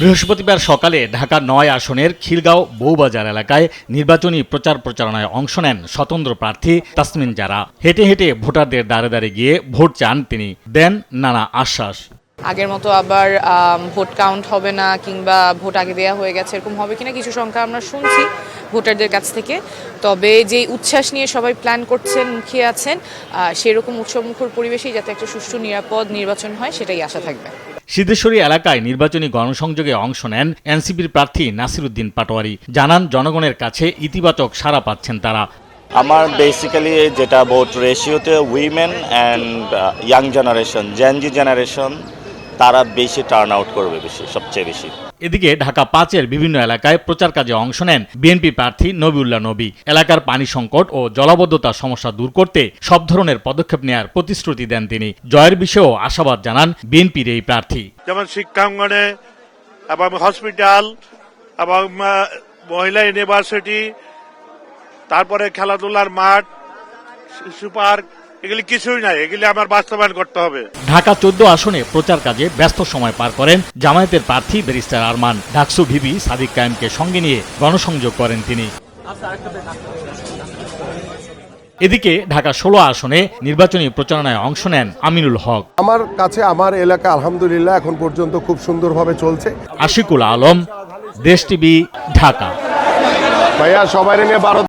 বৃহস্পতিবার সকালে ঢাকা ৯ আসনের খিলগাঁও বউবাজার এলাকায় নির্বাচনী প্রচারণায় অংশ নেন স্বতন্ত্র প্রার্থী তাসমিন জারা। হেঁটে হেঁটে ভোটারদের দ্বারে দ্বারে গিয়ে ভোট চান তিনি, দেন নানা আশ্বাস। আগের মতো আবার ভোট কাউন্ট হবে না কিংবা ভোট আগে দেওয়া হয়ে গেছে এরকম হবে কিনা কিছু সংখ্যা আমরা শুনছি ভোটারদের কাছ থেকে। তবে যে উচ্ছ্বাস নিয়ে সবাই প্ল্যান করছেন, মুখিয়ে আছেন, সেরকম উৎসবমুখর পরিবেশেই যাতে একটা সুষ্ঠু নিরাপদ নির্বাচন হয় সেটাই আশা থাকবে। সিদ্ধেশ্বরী এলাকায় নির্বাচনী গণসংযোগে অংশ নেন এনসিপির প্রার্থী নাসিরউদ্দিন পাটোয়ারি। জানান জনগণের কাছে ইতিবাচক সাড়া পাচ্ছেন তারা। আমার বেসিক্যালি যেটা ভোট রেশিওতে women and young generation, Gen Z generation, তারা বেশি টার্ন আউট করবে, সবচেয়ে বেশি। এদিকে ঢাকা ৫-এর বিভিন্ন এলাকায় প্রচার কাজে অংশ নেন বিএনপি প্রার্থী নবিউল্লাহ নবী। এলাকার পানি সংকট ও জলাবদ্ধতার সমস্যা দূর করতে সব ধরনের পদক্ষেপ নেওয়ার প্রতিশ্রুতি দেন তিনি। জয়ের বিষয়েও আশাবাদ জানান বিএনপির এই প্রার্থী। যেমন শিক্ষাঙ্গনে এবং হসপিটাল এবং মহিলা ইউনিভার্সিটি, তারপরে খেলাধুলার মাঠ, শিশু পার্ক, এগুলি কিছুই নাই, এগুলি আমার বাস্তবায়ন করতে হবে। ঢাকা ১৪ আসনে প্রচার কাজে ব্যস্ত সময় পার করেন জামায়াতের প্রার্থী ব্যারিস্টার আরমান। ডাকসু ভিপি সাদিক কায়েমকে সঙ্গে নিয়ে গণসংযোগ করেন তিনি। এদিকে ঢাকা ১৬ আসনে নির্বাচনী প্রচারণায় অংশ নেন আমিনুল হক। আমার কাছে আমার এলাকা আলহামদুলিল্লাহ এখন পর্যন্ত খুব সুন্দরভাবে চলছে। আশিকুল আলম, দেশ টিভি, ঢাকা। ভাইয়া সবাই নিয়ে ভারত।